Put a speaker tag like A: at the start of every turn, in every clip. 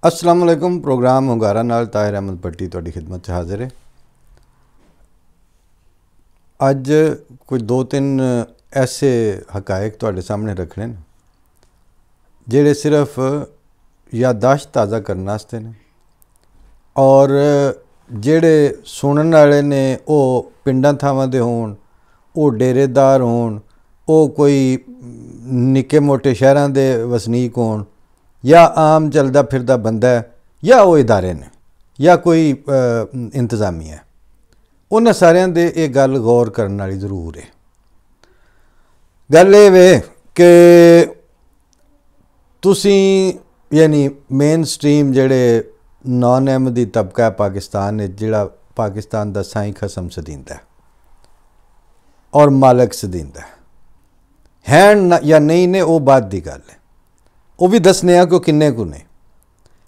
A: अस्सलाम वालेकुम। प्रोग्राम हुंगारा नाल ताहिर अहमद भट्टी तुहाडी खिदमत च हाजिर है। अज कुछ दो तीन ऐसे हकायक तुहाडे सामने रखने ने जिहड़े सिर्फ याददाश्त ताज़ा करने वास्ते ने और जिहड़े सुनन वाले ने वो पिंडां थावां दे होण, वो डेरेदार होण, वो कोई निक्के मोटे शहरां दे वसनीक होण या आम चलदा फिरदा बंदा है या वो इदारे ने या कोई इंतज़ामिया है, उन्हां सारियां दे ये गल गौर करने वाली जरूर है। गल ये वे कि तुसी यानी मेन स्ट्रीम जिहड़े नॉन अहमदी तबका है पाकिस्तान है, जिहड़ा पाकिस्तान दा साईं खसम सदींदा है और मालक सदींदा है या नहीं ने, वो बात दी गल है। वो भी दसने कि किन्ने को ने,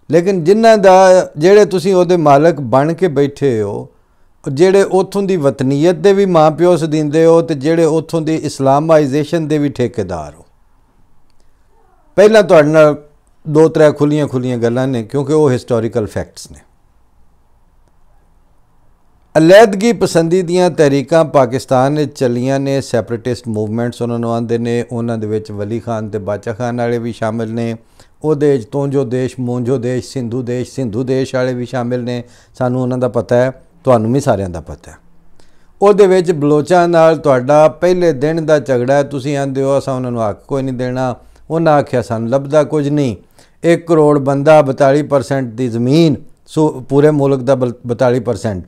A: लेकिन जिन्हां दा जेड़े तुसीं ओहदे मालक बन के बैठे हो, जेड़े उत्थों दी वतनीयत दे भी माँ प्यो सदींदे हो ते जेड़े उत्थों दी इस्लामाइजेशन दे भी ठेकेदार हो। पहला तुहाडे नाल दो त्रै खुलियां गल्लां ने क्योंकि वो हिस्टोरिकल फैक्ट्स ने। अलैदगी पसंदी दियां तहरीकां पाकिस्तान चलियां ने, सैपरेटिस्ट मूवमेंट्स उन्होंने आंदे ने, उन्होंने विच वली खान ते बाचा खान वाले भी शामिल ने, उहदे तोंजो देश मूंजो देश सिंधु देश वाले भी शामिल ने। सानू उन्हां दा पता है, तुहानू भी सारियां दा पता है। उहदे विच बलोचां नाल तुहाडा पहले दिन दा झगड़ा है। तुसीं आंदे हो असां उन्हां नूं हक कोई नहीं देना, उन्हां आख्या सानू लभदा कुछ नहीं। 1 करोड़ बंदा 42% दी ज़मीन, पूरे मुल्क दा 42%।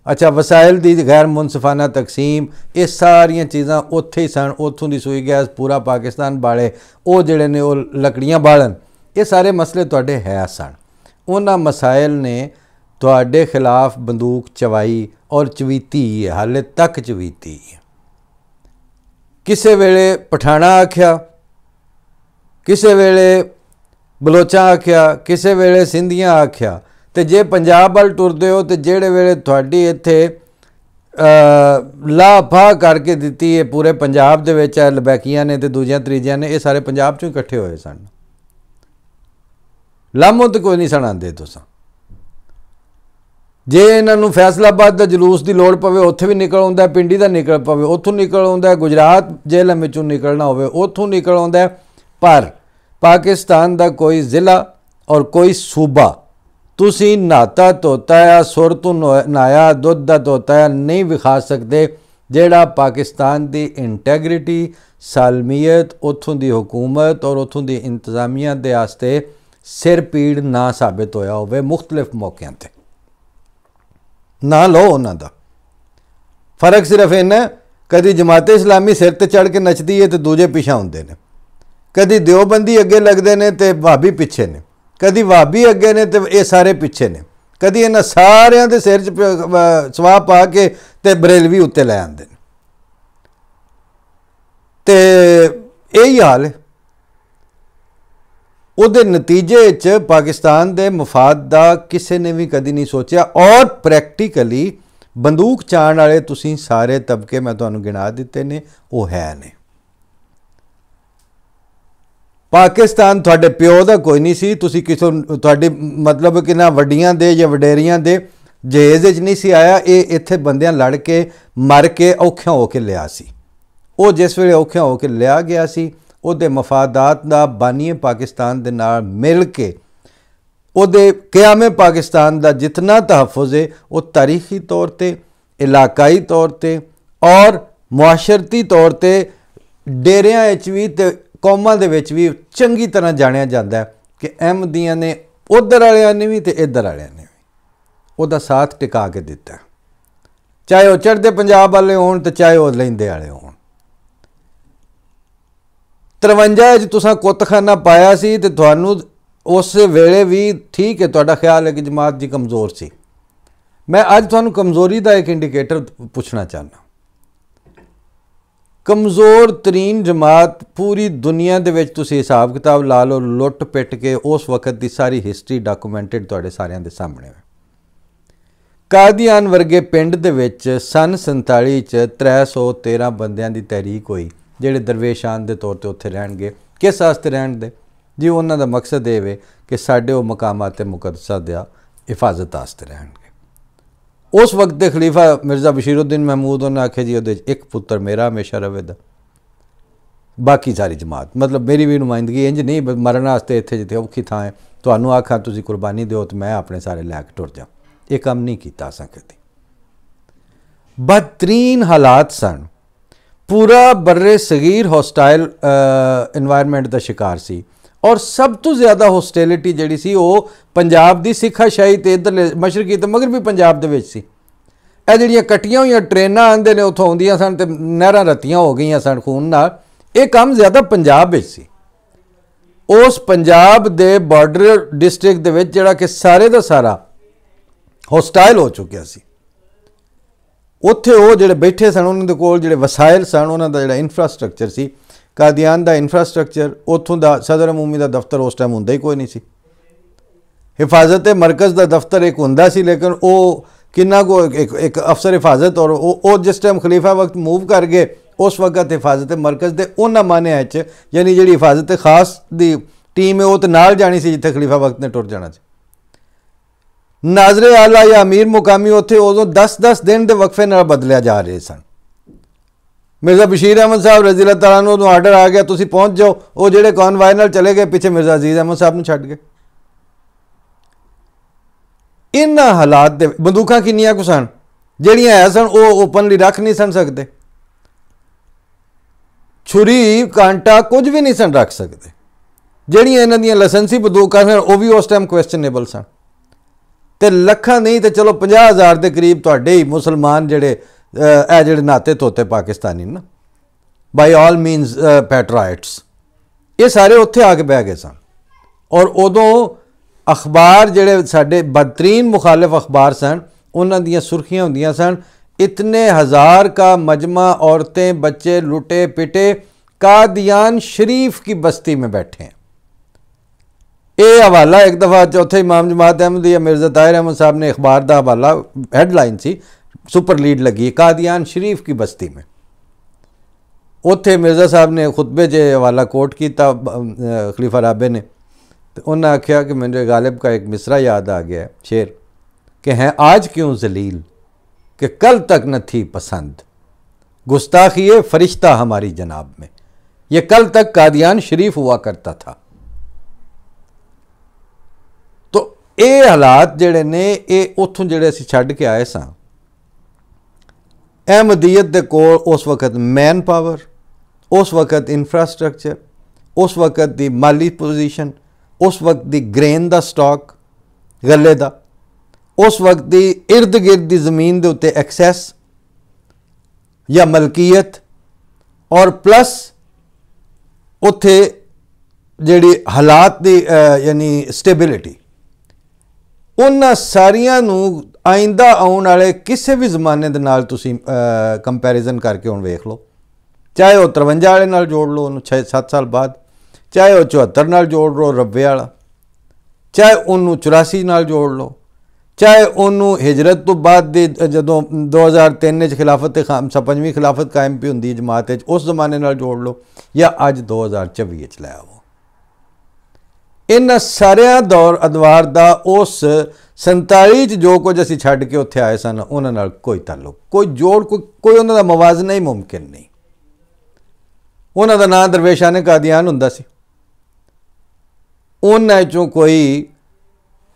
A: अच्छा, वसाइल दी गैर मुनसिफाना तकसीम, ये सारियां चीज़ां उत्थे ही सन। उत्थों दी सूई गैस पूरा पाकिस्तान बाले, वो जिहड़े ने वो लकड़ियां बालन, ये सारे मसले तुहाडे है सन। उन्हां मसाइल ने तुहाडे खिलाफ बंदूक चवाई और चवीती है, हाले तक चवीती है। किसे वेले पठाना आख्या, किसे वेले बलोचां आख्या, किसे वेले सिंधियां आख्या। तो जे पंजाब वाल टुरदे हो तो जेड़े वेले तुहाडी इत्थे ला फा करके दिती है पूरे पंजाब दे विच लबैकियां ने ते दूजियां त्रीजियां ने, ये सारे पंजाब चों इकट्ठे होए सन। लामो तो कोई नहीं सन आंदे तुसां। जे इन्हां नूं फैसलाबाद दा जलूस की लोड़ पवे उत्थे भी निकल आउंदा, पिंडी दा निकल पवे उत्थों निकल आउंदा, गुजरात जेलों विचों निकलना होवे उत्थों निकल आउंदा। पर पाकिस्तान दा कोई ज़िला और कोई सूबा तुसी नहाता धोता या सुर तो नहाया दुध दा धोता या नहीं विखा सकते जेड़ा पाकिस्तान दी इंटैग्रिटी, सालमियत, उत्थों दी हुकूमत और उत्थों दी इंतजामिया दे आस्ते सिर पीड़ ना साबित होया होवे मुख्तलिफ मौक़िआं ते। ना लो उन्हां दा फर्क सिर्फ इन्ना, कदी जमाते इस्लामी सिर ते चढ़ के नचदी है तो दूजे पिछा हुंदे ने, कदी देवबंदी अगे लगदे ने ते भाभी पिछे ने, कदी भाभी अगे ने तो ये सारे पिछे ने, कदी इन्हां सारियां दे सिर च सवाह पा के ते बरेलवी उत्ते लै आंदे ने। ते यही हाल है। उहदे नतीजे च पाकिस्तान दे मफाद दा किसी ने भी कदी नहीं सोचा और प्रैक्टिकली बंदूक चाण वाले तुसीं सारे तबके मैं तुहानूं गिना दिते ने, वो है ने। पाकिस्तान तुहाडे प्यो दा कोई नहीं सी, तुसी किसों तुहाडी मतलब कि ना वड्डियां दे या वडेरियां दे जहेज च नहीं सी आया। ये इत्थे बंदियां लड़ के मर के औखियां होके लिया सी। वो जिस वेले औखियां होके लिया गया सी, उहदे मफादात दा बानीए पाकिस्तान दे नाल मिल के उहदे क़यामे पाकिस्तान दा जितना तहफ़ुज़ है वो तारीखी तौर पर, इलाकाई तौर पर और मुआशरती तौर पर डेरियां विच भी ते कौमां दे विच भी चंगी तरह जानिया जाता है कि अहमदियां ने उधर वालियां ने भी ते इधर वालियां ने भी उहदा साथ टिका के दिता है, चाहे वह चढ़ते पंजाब वाले होण ते चाहे वह लैंदे वाले होण। 53 तुसां कुतखाना पाया सी ते तुहानूं उस वेले भी ठीक है, तुहाडा ख्याल है कि जमात जी कमज़ोर सी। मैं अज तुहानूं कमज़ोरी का एक इंडिकेटर पूछना चाहना। कमज़ोर तरीन जमात पूरी दुनिया दे विच तुसीं हिसाब किताब ला लो, लुट पिट के उस वक्त की सारी हिस्टरी डॉक्यूमेंटेड तुहाडे सारियां दे सामने है। कादियान वर्गे पिंड दे विच सन 47 च 313 बंदियां दी तहरीक हुई जिहड़े दरवेशान दे तौर ते उत्थे रहणगे। किस वास्ते रहण दे जी? उन्हां दा मकसद ये वे कि साढ़े वो मकामात मुकद्दसा दा हिफाजत वास्ते रहणगे। उस वक्त के खलीफा मिर्ज़ा बशीरुद्दीन महमूद उन्हें आखे जी वो एक पुत्र मेरा हमेशा रहेगा, बाकी सारी जमात, मतलब मेरी भी नुमाइंदगी इंज नहीं मरन वास्ते इत्थे जिथे औखी थां है तुहानूं आखां तुसीं कुर्बानी दिओ तो मैं अपने सारे लैके टुर जाऊँ, ये काम नहीं किया असां कदी। बदतरीन हालात सन, पूरा बर्रे सगीर हॉस्टाइल इन्वायरमेंट का शिकार सी और सब तो ज़्यादा हॉस्टेलिटी जिहड़ी सी वो पंजाब की सिखाशाही तो इधरले मशरकी तो मगरबी पंजाब दे विच सी। ਇਹ ਜਿਹੜੀਆਂ कट्टियां हुई ट्रेनां आंदे ने उत्थों आउंदियां सन ते नहरां रत्तियां हो गई सन खून नाल, ये काम ज़्यादा पंजाब विच सी। उस पंजाब दे बॉर्डर डिस्ट्रिक्ट दे विच जिहड़ा कि सारे दा सारा हॉस्टाइल हो चुकिया सी, उत्थे वो जिहड़े बैठे सन उन्हां दे कोल जिहड़े वसाइल सन उन्हां दा जिहड़ा इंफ्रास्ट्रक्चर सी, कादियान दा इंफ्रास्ट्रक्चर, उत्थों दा सदर अमूमी दा दफ्तर उस टाइम हुंदा ही कोई नहीं सी। हिफाजत मरकज़ दा दफ्तर एक हुंदा सी, लेकिन वो किन्ना को एक अफसर हिफाजत और वो जिस टाइम खलीफा वक्त मूव कर गए उस वक्त हिफाजत मरकज़ के उन्होंने मानिया यानी जी हिफाजत खास की टीम है वो तो नाल जानी सी जिथे खलीफा वक्त ने टुर जाना सी। नाजरे आला या अमीर मुकामी उत्थे उदों 10-10 दिन के वक्फे नाल बदलिया जा रहे सन। मिर्ज़ा बशीर अहमद साहब रज़ी अल्लाह तआला अन्हु नूं आर्डर आ गया तुसीं पहुँच जाओ, वो जिहड़े कॉनवाय नाल चले गए पिछे मिर्ज़ा अजीज़ अहमद साहब नूं छड्ड गए। इन्हां हालात दे बंदूकां किन्नियां कुछ सन जिहड़ियां है सन वो ओपनली रख नहीं सन सकते, छुरी कांटा कुछ भी नहीं सन रख सकते, जिहड़ियां इन्हां दियां लाइसेंसी बंदूकां सन वो भी उस टाइम क्वेश्चनेबल सन। तो लखां नहीं तो चलो 50,000 के करीब तुहाडे ही मुसलमान जिहड़े जिहड़े नाते तोते पाकिस्तानी ना बाई ऑल मीनस पैट्राइट्स, ये सारे उत्थे आके बह गए सन। और उदों अखबार जिहड़े साडे बदतरीन मुखालिफ अखबार सन उन्हां दियां सुर्खियां हुंदियां सन, इतने हज़ार का मजमा औरतें बच्चे लुटे पिटे कादियान शरीफ की बस्ती में बैठे हैं। ये हवाला एक दफ़ा चौथे इमाम जमात अहमदिया मिर्ज़ा ताहिर अहमद साहब ने अखबार का हवाला हैडलाइन सी सुपर लीड लगी कादियान शरीफ की बस्ती में। उत्थे मिर्ज़ा साहब ने खुतबे च हवाला कोट किया खलीफा राबे ने, तो उन्हें आख्या कि मेरे गालिब का एक मिसरा याद आ गया शेर कि हैं आज क्यों जलील कि कल तक न थी पसंद, गुस्ताखी फरिश्ता हमारी जनाब में, ये कल तक कादियान शरीफ हुआ करता था। तो ये हालात जिहड़े ने ये उत्थों जिहड़े असीं छड्ड के आए सां, अहमदीयत दे कोल उस वक्त मैन पावर, उस वक्त इंफ्रास्ट्रक्चर, उस वक्त दी माली पोजीशन, उस वक्त दी ग्रेन दा स्टॉक गले दा, उस वक्त दी इर्द गिर्द दी ज़मीन दे उत्ते एक्सैस या मलकीयत, और प्लस उत्थे जिहड़ी हालात दी यानी स्टेबिलिटी, उन्हां सारियां नूं आइंदा आउण वाले किसी भी ज़माने दे नाल तुसीं कंपैरिजन करके हुण वेख लो, चाहे वो 53 वाले नाल जोड़ लो उन्होंने 6-7 साल बाद, चाहे वो 74 नाल जोड़ लो रब्बे वाला, चाहे उन्होंने 84 नाल जोड़ लो, चाहे उन्होंने हिजरत तो बाद दे जदों 2003 खिलाफत पंजवीं खिलाफत कायम भी होंदी जमात उस जमाने नाल जोड़ लो, या अज 2024 लै आओ। इन्हां सारिया दौर अदवार दा उस 47 जो कुछ असीं छड्ड के उत्थे आए सन उन्हां नाल कोई ताल्लुक, कोई जोड़, कोई उन्हां दा मवाजना ही मुमकिन नहीं। उन्हां दा नाम दरवेशाने कादियान हुंदा सी, उन्हां चों कोई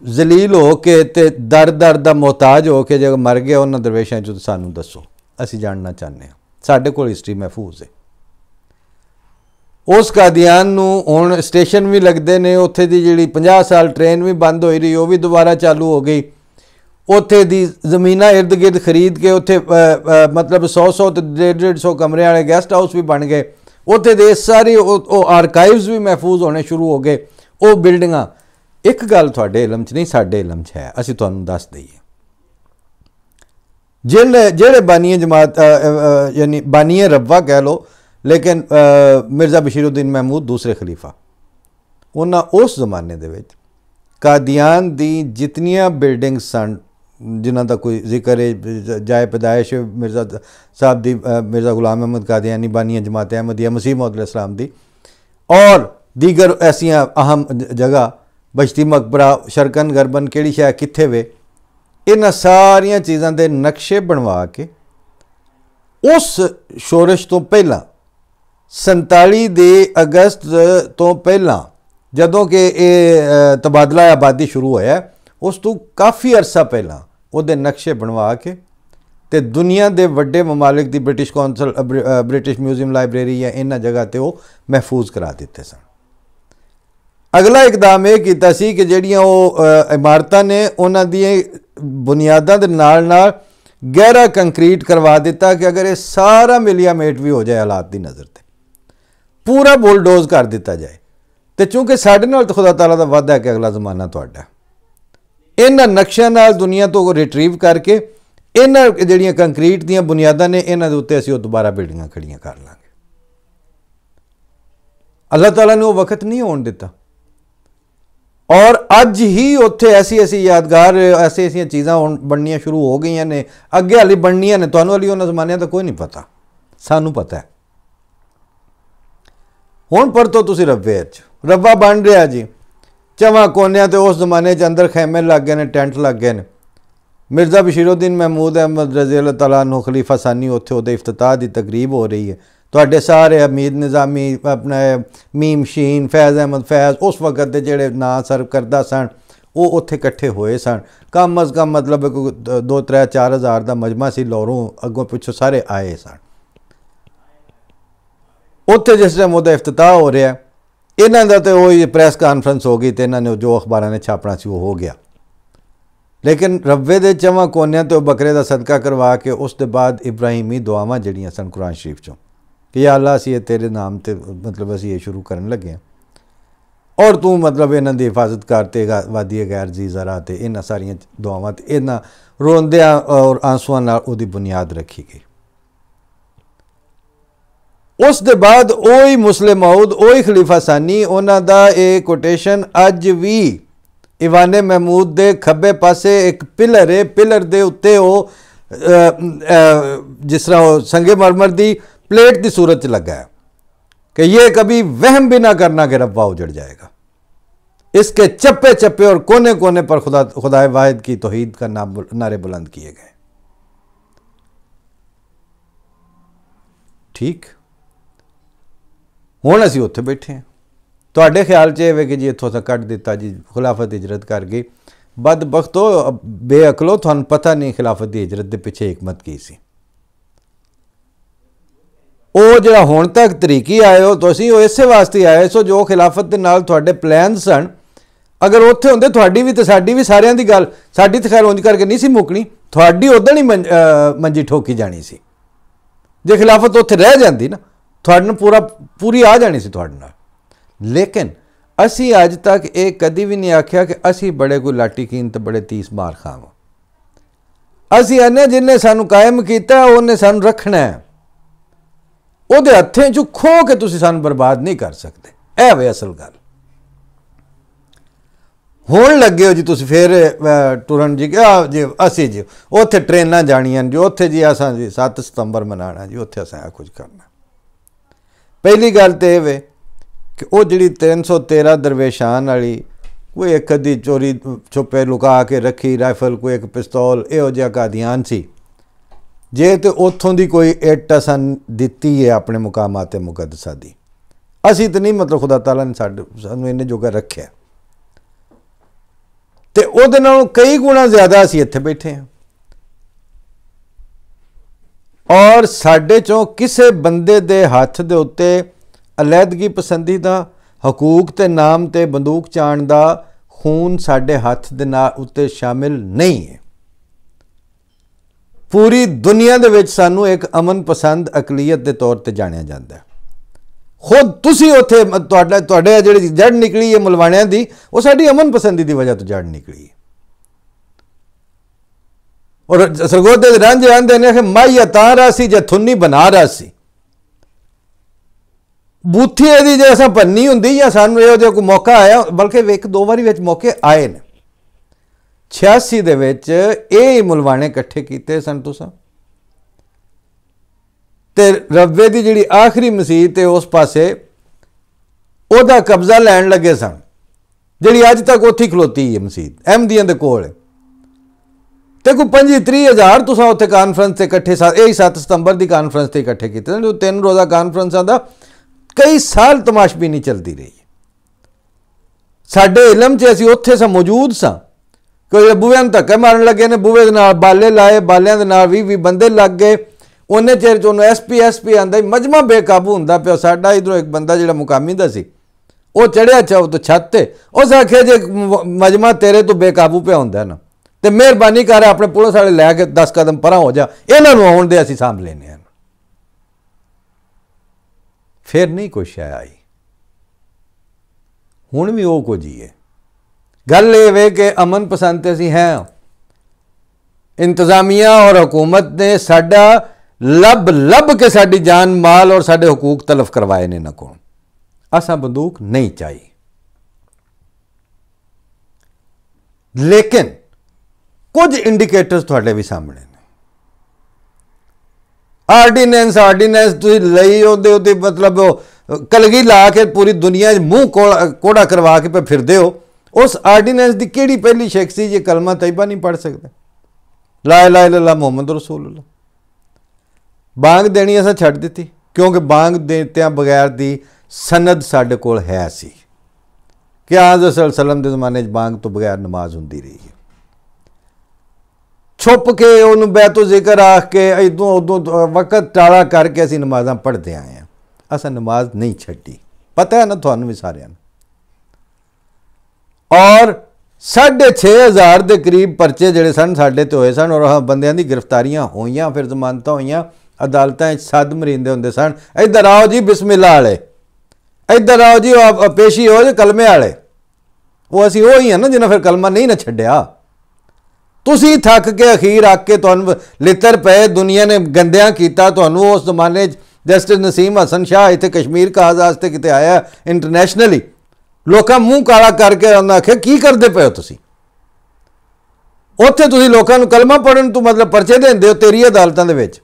A: जलील हो के ते दर दर दा मोहताज हो के जो मर गया उन्हां दरवेशां चों सानूं दसो, असीं जानना चाहते हैं, साडे कोल हिस्ट्री महफूज है। उस कादियान नूं हुण स्टेशन भी लगते हैं, उत्थे दी जिहड़ी 50 साल ट्रेन भी बंद होई रही वो भी दोबारा चालू हो गई, उत्थे दी ज़मीनां इर्द गिर्द खरीद के उत्थे मतलब 100-100 ते 150-150 कमरे वाले गेस्ट हाउस भी बन गए, उत्थे दे सारे आर्काइव्स भी महफूज होने शुरू हो गए, वो बिल्डिंगां। एक गल तुहाडे इलम च नहीं साडे इलम च है, असीं तुहानूं दस दईए, जिहड़े बानीए जमात यानी बानीए रब्बा कह लो, लेकिन मिर्ज़ा बशीरुद्दीन महमूद दूसरे खलीफा, उन्हां उस जमाने दे विच कादियान दी जितनियां बिल्डिंग्स सन जिन्हां दा कोई जिक्र है, जाए पैदाइश मिर्ज़ा साहब दी मिर्ज़ा गुलाम अहमद कादियानी बानीए जमात अहमदिया मसीह मौद अलैहिस्सलाम दी, और दीगर ऐसियां अहम जगह बश्ती मकबरा, शरकन गरबन किहड़ी शै कित्थे वे, इन्हां सारियां चीज़ां दे नक्शे बनवा के उस शोरश तो पहला 47 दे अगस्त तो पहला जदों कि ये तबादला आबादी शुरू होया, उस तो काफ़ी अरसा पहला उहदे नक्शे बनवा के ते दुनिया के वड्डे ममालिक की British council, British museum library या इन्हां जगह ते वो महफूज करा दिते सन। अगला इकदाम यह किया सी कि जिहड़ियां वो इमारतां ने उन्हां दी बुनियादां दे नाल नाल गहरा कंक्रीट करवा दिता कि अगर ये सारा मिलियामेट भी हो जाए हालात की नज़र ते पूरा बुलडोज कर दिता जाए। तो चूँकि साढ़े नाल तो खुदा ताला दा वादा है कि अगला जमाना तुहाडा, इन्हां नक्शियां नाल दुनिया तो रिट्रीव करके इन्हां जिहड़ियां कंक्रीट दीयां बुनियादां ने इन्हां दे उत्ते असीं दोबारा बिल्डिंगां खड़ियां कर लांगे। अल्लाह ताला ने वो वक्त नहीं होण दिता और अज ही उत्थे ऐसी ऐसी यादगार ऐसी ऐसी चीज़ां बननियां शुरू हो गई ने, अगे हाली बननियां ने। तुहानूं हाली उन्हां ज़मानिਆਂ ਦਾ कोई नहीं पता, सानू पता है। हुण परतो तुसीं रब्बे च रब्बा बन रहा जी, चवां कोनियां ते उस जमाने च अंदर खैमे लग गए ने, टेंट लग गए ने। मिर्ज़ा बशीरुद्दीन महमूद अहमद रज़ी अल्लाह तआला अन्हु खलीफा सानी उत्थे उहदे इफ्तिताह की तकरीब हो रही है। तुहाडे सारे हमीद निज़ामी, अपना मीम शीन, फैज़ अहमद फैज़ उस वक्त के जिहड़े नां सर्व करदा सन वो उत्थे इकट्ठे होए सन। कम अज़ कम मतलब 2-3-4 हज़ार का मजमा सी, लाहौरों अगों पिछों सारे आए सन। उत्थे जिस टाइम उहदा इफ्तिताह हो रहा, इन्हां दा ते वही प्रैस कानफ्रेंस हो गई तो इन्हां ने जो अखबारां ने छापना सी वो हो गया। लेकिन रब्बे दे चवां कोनियां तो बकरे का सदका करवा के उस दे बाद इब्राहिमी दुआवां जिहड़ियां सन कुरान शरीफ चों कि या अल्लाह असीं तेरे नाम ते मतलब असीं ये शुरू करन लगे हैं और तू मतलब इन्हां दी हिफाजत करते वादी गैर जी ज़रा ते इन्हां सारियां दुआवां ते इन्हां रोंदियां और आंसुआं नाल उहदी बुनियाद रखी गई। उस दे बाद ओही मुस्लिम मऊद, ओही खलीफा सानी, उन्हां दा एक कोटेशन अज भी ईवाने महमूद दे खब्बे पासे एक पिलर है, पिलर दे उत्ते वो जिस तरह संगे मरमर दी प्लेट की सूरत लगा है कि ये कभी वहम भी ना करना कि रब्बा उजड़ जाएगा। इसके चप्पे चप्पे और कोने कोने पर खुदाए वाहिद की तौहीद का नारे बुलंद किए गए। ठीक, हुण असीं उत्थे बैठे हैं। तुहाडे ख्याल च ये कि जी इत्थों असां कट दिता जी, खिलाफत हिजरत कर गई। बदबख्तो बेअकलो, तुहानूं पता नहीं खिलाफत की हिजरत के पिछे हिकमत की सी। वो जिहड़ा हुण तक तरीकी आए हो तुसीं वो इसे वास्ते आए सो जो खिलाफत दे नाल तुहाडे प्लान सन, अगर उत्थे हुंदे तुहाडी भी ते साडी भी सारियां दी गल, साडी ते खैर उंज करके नहीं सी मुकनी, तुहाडी उदण ही मंजी ठोकी जानी सी। जे खिलाफत उत्थे रह जांदी ना, तुहाडे नाल पूरी आ जानी सी तुहाडे नाल। लेकिन असी अज तक ये कदी भी नहीं आख्या कि असी बड़े कोई लाठी कीन ते बड़े तीस मार खाव। असी आने जिन्हें सानू कायम किया उन्हें सानू रखना है, उहदे हत्थें चों खो के तुसीं सानू बर्बाद नहीं कर सकते। ऐ वे असल गल। हुण लगे हो जी तुसीं फिर टुरन जी जी असी जी उत्थे ट्रेनां जानियां जी, उत्थे जी असां जी 7 सितंबर मनाना जी, उत्थे असां कुछ करना। पहली गल तो यह वे कि वो जी 313 दरवेशान वाली कोई एक अद्धी चोरी छुपे लुका के रखी राइफल, कोई एक पिस्तौल, इहो जिहा कादियान सी। जे तो उत्थों की कोई इट असां दिती है अपने मुकामात मुकद्दसा दी, असी तो नहीं मतलब खुदा ताला ने सानू इन्ने जोगा रखा ते उहदे नालों कई गुणा ज़्यादा असी इत्थे बैठे हैं और साडे चों किसे बंदे दे हत्थ दे उत्ते अलैदगी पसंदी दा हकूक ते नाम ते बंदूक चाण दा खून साडे हत्थ दे नाल उत्ते शामिल नहीं है। पूरी दुनिया दे विच सानू एक अमन पसंद अकलीयत के तौर पर जानिया जाता है। खुद तुसी उत्थे तुहाडे जिहड़ी जड़ निकली है मुलवाणियां दी, वो साडी अमन पसंदी की वजह तो जड़ निकली है। और सरगोदे रांझे आंदे ने कि माइया तां रासी जे थुन्नी बना रासी। बूथी यदि जे असां भन्नी हुंदी या सानू इहो जिहा कोई मौका आया, बल्कि एक दो बारी विच मौके आए ने। 86 दे विच ये मुलवाने इकट्ठे किए सन तुसां ते रब्बे की जिहड़ी आखिरी मसीत है उस पासे ओहदा कब्जा लैण लगे सन ਜਿਹੜੀ ਅੱਜ ਤੱਕ ਉੱਥੇ ਖਲੋਤੀ ਹੈ ਮਸੀਤ ਅਹਿਮਦੀਆਂ ਦੇ ਕੋਲ। ਤੇ ਕੋਈ 25-30 तुसां उत्थे कानफ्रेंस से इकट्ठे यही 7 सितंबर की कानफ्रेंस से इकट्ठे किए जो 3 रोज़ा कानफ्रेंसा का कई साल तमाशबीनी चलती रही है। साडे इलम च असीं उत्थे सां मौजूद सां, कोई बूहे नूं धक्के मारन लगे ने, बूहे दे नाल बाले लाए, बालियां दे नाल 20 बंदे लग गए। उन्ने चिर च उन्होंने SP आंदा मजमा बेकाबू हुंदा पिया। साडा इधरों एक बंदा जिहड़ा मुकामी दा सी वो चढ़िया तो छत ते, उस आखिया जे मजमा तेरे तो बेकाबू पिया हुंदा ना तो मेहरबानी कर अपने पुलिस वाले लैके 10 कदम परा हो जा, इन्हां नूं आउण दे, असीं सांभ लैने हैं। फिर नहीं कोई शय आई, हुण भी वो कुछ ही है। गल ये वे कि अमन पसंद असीं हैं, इंतजामिया और हुकूमत ने साडा लब लब के साडी जान माल और साडे हकूक तलफ करवाए ने ना को। असां बंदूक नहीं चाहिए, लेकिन कुछ इंडिकेटर्स थोड़े भी सामने ने। आर्डीनेंस तुसीं लई ओदे मतलब कलगी ला के पूरी दुनिया मुँह कोड़ा करवा के पे फिरदे हो। उस आर्डीनेंस की किहड़ी पहली शेख सी जे कलमा तैयबा नहीं पढ़ सकते, ला इलाहा इल्लल्लाह मुहम्मद रसूलुल्लाह। बांग देनी असां छड्ड दित्ती क्योंकि बांग देतियां बगैर दी सनद साडे कोल है सी कि आज़ सल्लम के ज़माने बांग तो बगैर नमाज हुंदी रही है। छुप के उन्होंने बैतो जिक्र आख के इदों उदों वक्त टाला करके असीं नमाज़ां पढ़ते आए हैं। असां नमाज नहीं छड्डी, पता है ना तुहानूं भी सारिआं नूं। और 6,500 के करीब परचे जिहड़े सन साडे ते होए सन और बंदियां दी गिरफ्तारियां होईयां, फिर जमानतां होईयां, अदालतां सद मरींदे हुंदे सन, इधर आओ जी बिस्मिल्लाह वाले, इधर आओ जी पेशी हो जी कलमे वाले। वो असीं वो ही हैं ना जिन्हें फिर कलमा नहीं ना छड्डिया। तुसी थक के अखीर आक के तुहानूं लितर पे, दुनिया ने गंदियां कीता तुहानूं। उस जमाने जस्टिस नसीम हसन शाह इत्थे कश्मीर काज वास्ते किते आया इंटरनेशनली, लोकां मूँह काला करके उन्हें आखे की करदे पे हो तुसी। उत्थे तुसी लोकां नूं कलमा पढ़न तो मतलब परचे देंदे हो तेरी अदालतां दे विच।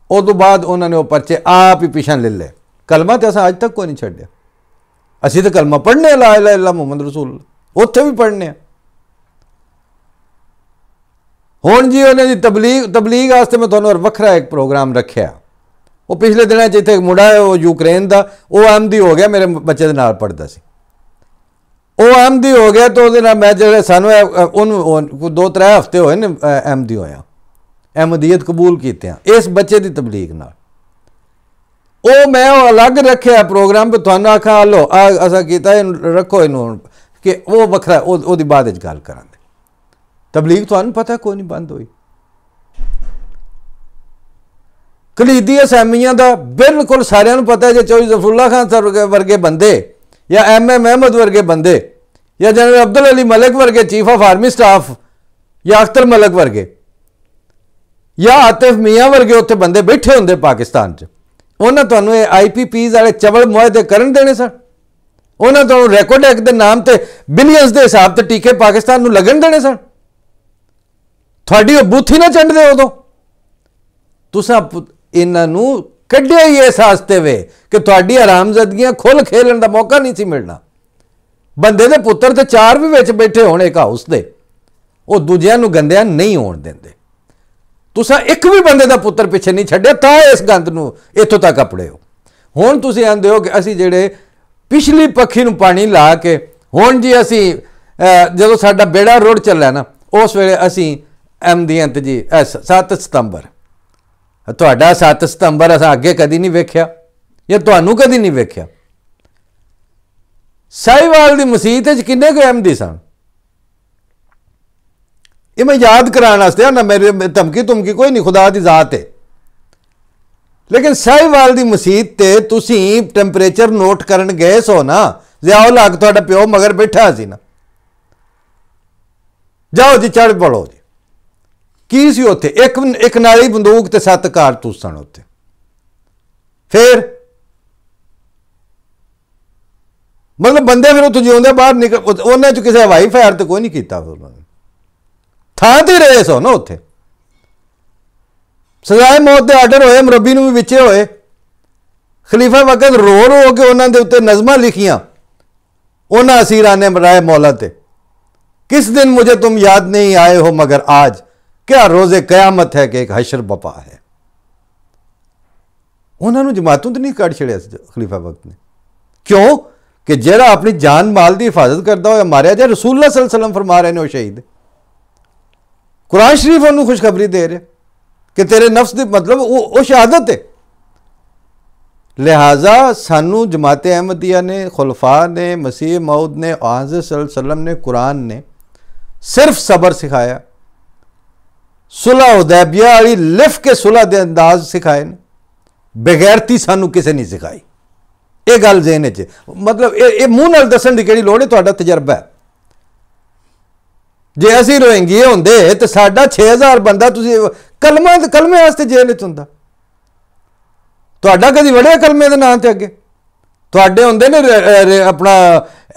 A: उस तो बाद उन्होंने वो परचे आप ही पिछां ले ले। कलमा तो असां अज तक कोई नहीं छड्डिया। असीं तो कलमा पढ़ने ला इलाहा इल्लल्लाह मुहम्मद रसूलुल्लाह, उत्थे भी पढ़ने। हुण जी उन्हें तबलीग वास्ते मैं तुहानूं वखरा एक प्रोग्राम रखिया। वो पिछले दिनों इत्थे मुंडा है वो यूक्रेन का, वो अहमदी हो गया, मेरे बच्चे दे नाल पढ़दा सी, वो अहमदी हो गया। तो उहदे नाल मैं जिहड़े सानूं 2-3 हफ्ते होए ने अहमदी होया, अहमदीयत कबूल कीतियां इस बच्चे की तबलीग नाल। वो मैं अलग रखे प्रोग्राम पे तुहानूं आखा लो असां कीता रखो इनू कि वो वखरा ओहदी बाद विच गल करांगे। तबलीग तुहानूं पता कोई नहीं बंद हुई। कलीदी असैमियां का बिल्कुल सारिਆਂ ਨੂੰ पता है, जो चौधरी ज़फ़रुल्लाह खान वर्गे बंदे या MM अहमद वर्गे बंदे या जनरल अब्दुल अली मलिक वर्गे चीफ ऑफ आर्मी स्टाफ या अख्तर मलिक वर्गे या आतिफ मियाँ वर्गे उत्थे बंदे बैठे होंदे पाकिस्तान च, उन्हें तुहानूं IPPs वाले चवल मुआहदे करन देने सन। उन्हें तुहानूं रैकोर्ड एक्ट के नाम ते बिलियंस के हिसाब से टीके पाकिस्तान नूं लगन देने सन। तुहाडी वो बूथी ना चंडदे उदों। तुसां इन्हां नूं कढ़िया ही इस वास्ते वे कि तुहाडी हरामज़दगियां खुल खेलन का मौका नहीं सी मिलना। बंदे दे पुत्तर ते 4 भी विच बैठे होने एक हाउस दे, वो दूजिआं नूं गंदिआं नहीं होण देंदे। तुसां एक भी बंदे दा पुत्तर पिछे नहीं छड्डिया, तां इस गंद नूं इत्थों तक अपड़े हो। हुण तुसीं आंदे हो कि असीं जिहड़े पिछली पक्षी नूं पानी ला के हुण जी असीं जदों साडा बेड़ा रुड़ चलिया ना, उस वेले असीं अहमदियां ते जी 7 सितंबर तुहाडा 7 सितंबर असां अगे कदी नहीं वेख्या या तुहानूं कदी नहीं वेख्या। साहिवाल दी मसीत च किन्ने को अहमदी सन, ये मैं याद कराने वास्ते ना, मेरे धमकी धुमकी कोई नहीं, खुदा दी जात है। लेकिन साहिवाल दी मसीत ते तुसीं टैंपरेचर नोट करन गए सो ना, ज़ियाउल हक तुहाडा प्यो मगर बैठा सी ना, जाओ जी चढ़ पड़ो जी। की सी उत्थे एक नाली बंदूक ते 7 कारतूस सन उत्थे। फिर मतलब बंदे फिर उत्थों जिउंदे बाहर निकल, उन्हें च किसी हवाई फायर तो कोई नहीं किया, उन्होंने थां ते रहे सो ना उत्थे। सजाए मौत के आर्डर होए, मुरब्बी नूं भी विचे होए, खलीफा वक्त रो रो के उन्होंने उत्ते नज़मां लिखियां, उन्हें असीरा ने राय मौला थे, किस दिन मुझे तुम याद नहीं आए हो मगर आज, क्या रोजे कयामत है कि एक हशर बपा है। उन्होंने जमातों तो नहीं कट छड़िया खलीफा वक्त ने, क्यों कि जरा अपनी जान माल की हिफाजत करता हो मारिया जाए। रसूलुल्लाह सल्लल्लाहु अलैहि वसल्लम फरमा रहे ने वो शहीद, कुरान शरीफ उन्होंने खुशखबरी दे रहे कि तेरे नफ्स की मतलब वो शहादत है। लिहाजा सानू जमात अहमदिया ने, खुलफा ने, मसीह मऊद ने, हज़रत सल्लल्लाहु अलैहि वसल्लम ने, कुरान ने सिर्फ सबर सिखाया। सुलह हुदैबिया वाली लिफ के सुलह के अंदाज सिखाए ने, बेगैरती सानू किसी नहीं सिखाई। ये गल ज़हन च, मतलब ये मूँह नाल दस्सण दी किहड़ी लोड़ है, तुहाडा तजर्बा है। जे असीं रोहिंगे होंदे तो साडा 6000 बंदा तुसीं कलमे वास्ते जेल च हुंदा। तुहाडा कदी वड़िया कलमे दे नां ते अगे? तुहाडे हुंदे ने अपना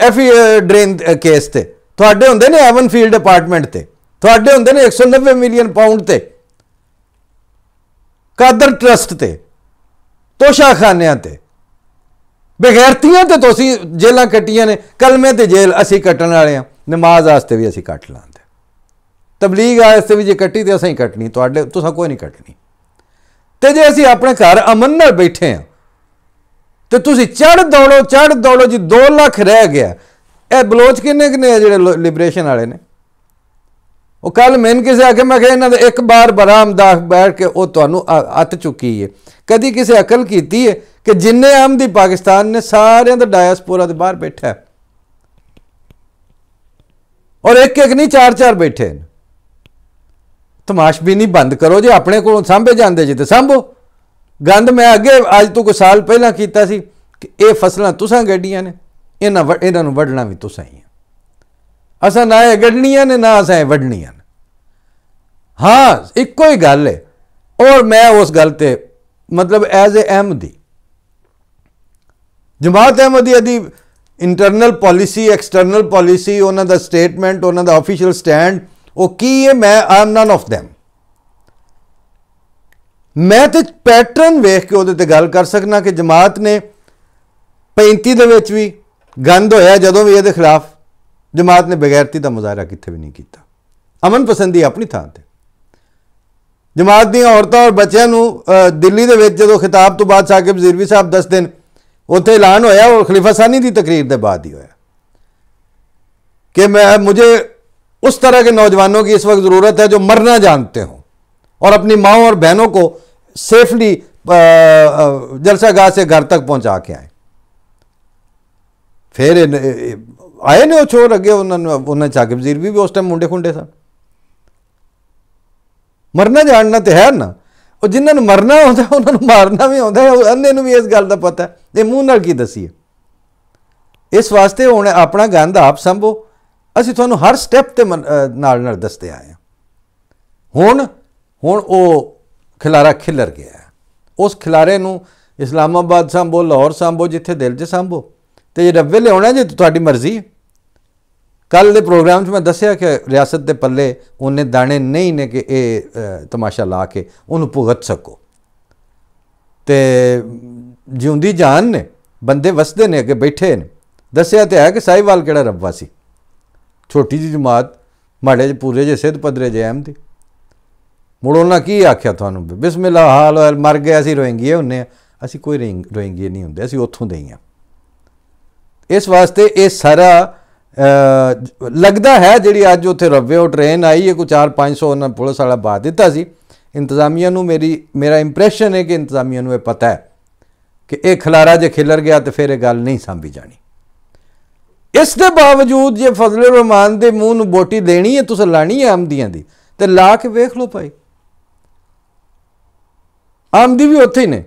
A: एफी ड्रेन केस ते, तुहाडे हुंदे ने एवन फील्ड अपार्टमेंट ते, तुहाडे हुंदे ने 190 मिलियन पाउंड ते, कादर ट्रस्ट ते, तोशाखानियां ते, बेगैरतियां ते तुसीं जेलां कट्टियां ने। कलमे ते जेल असीं कट्टण वाले हां, नमाज वास्ते भी असीं कट लांदे, तबलीग वास्ते भी जे कट्टी तो असीं कट्टनी, तुहाडे तुसां कोई नहीं कट्टनी। तो जे असीं अपने घर अमन नाल बैठे हैं तो तुसीं चढ़ दौड़ो जी 2 लाख रह गया। ए बलोच किन्ने किन्ने जिहड़े लिबरेशन वाले ने, वो कल मैन किसी आखे, मैं इन्हां दे एक बार बरामदाख बैठ के वो तुहानूं अत चुकी है। कदी किसी अकल कीती है कि जिन्ने अहमदी पाकिस्तान ने सारिਆਂ दा डायस्पोरा दे बाहर बैठा है, और एक एक नहीं 4-4 बैठे हैं। तमाशबीनी बंद करो जी, अपने को सांभे जाते जी तो सांभो। गंद मैं अगे अज तो कोई साल पहला कीता सी कि ये फसलां तुसां गड्डियां ने, इन्हां नूं वढना भी तुसां ही है। असां ना ये गड्ढनियां ने ना असां वढनियां ने। हाँ, इक्को ही गल है। और मैं उस गल ते मतलब एज ए अहमदी, जमात अहमदिया दी इंटरनल पॉलिसी, एक्सटर्नल पॉलिसी, उन्हां दा स्टेटमेंट, उन्हां दा ऑफिशियल स्टैंड वो की है, मैं I am none of them. मैं तो पैटर्न वेख के उहदे ते गल कर सकना कि जमात ने 35 दे विच भी गंद होया, जदों भी इहदे खिलाफ जमात ने बेगैरती का मुजाहरा कित्थे भी नहीं किया। अमन पसंदी अपनी थां ते। जमात दी औरतां और बच्चों नूं दिल्ली दे विच जदों खिताब तो बाद साकिब ज़िरवी साहब दसदे ने, उत्थे ऐलान होया और खलीफा सानी की तकरीर के बाद ही होया कि मुझे उस तरह के नौजवानों की इस वक्त ज़रूरत है जो मरना जानते हों और अपनी माओ और बहनों को सेफली जलसागाह से घर तक पहुंचा के आए। फिर आए ने वो छोर अगे, उन्होंने साकिब ज़िरवी भी उस टाइम मुंडे खुंडे सन। मरना जानना तो है ना, और जिन्होंने मरना होता है उन्होंने मारना भी होता है। अन्ने नूं भी इस गल का पता है, ये मूँह नाल की दसीए। इस वास्ते हुण अपना गंद आप संभो, असीं तुहानूं हर स्टैप ते नाल दसते आए हैं। हुण वो खिलारा खिलर गया है, उस खिलारे नूं इस्लामाबाद सांभो, लाहौर सांभो, जिथे दिल च सांभो। तो जे रब्बे लियाउणा जे तुहाडी मर्जी है। कल के प्रोग्राम में दसिया कि रियासत के पल्ले उन्ने दाने नहीं ने कि ये तमाशा ला के उन्होंने भुगत सको। तो जिउंदी जान ने बंदे वसदे ने अगे बैठे ने। दसिया तो है कि साहिवाल किहड़ा रब्बा सी, छोटी जी जमात, माड़े पूरे जे सिद्ध पदरे जे अहमदी। मुड़ उन्हें की आख्या तुहानूं, बिस्मिल्लाह हाल मर गए असीं रोहिंगे हुंदे, असीं कोई रोहिंगे नहीं हुंदे, असीं उत्थों दे ही हां। इस वास्ते ये सारा लगता है जी अज उत्थे रवे वो ट्रेन आई है, कोई 400-500 उन्होंने पुलिस वाला बहा दिता सी। इंतजामिया नूं मेरा इंप्रैशन है कि इंतजामिया नूं पता है कि यह खलारा जे खिलर गया तो फिर यह गल नहीं सांभी जानी। इस दे बावजूद जे फजले रहमान के मूँह नूं बोटी देनी है, तुसीं लानी है आमदियां दी, तो ला के वेख लो भाई। आमदी भी उत्थे ही ने,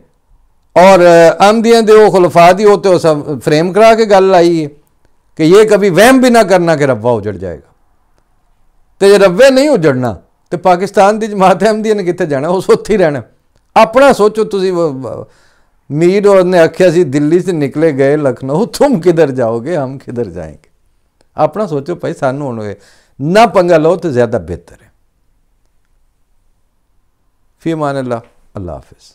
A: और आमदियां दे वो खुलफा दी वो तो सब फ्रेम करा के गल आई है कि ये कभी वहम भी ना करना कि रब्बा उजड़ जाएगा। तो जे रब्बे नहीं उजड़ना तो पाकिस्तान की जमात अहमदिया ने कितने जाना, उस उत्थे ही रहना। अपना सोचो तुसी। मीर और ने आख्या सी दिल्ली से निकले गए लखनऊ, तुम किधर जाओगे हम किधर जाएंगे। अपना सोचो भाई, सानू हुण ना पंगा लो तो ज़्यादा बेहतर है। फी अमान अल्लाह, अल्लाह हाफिज़।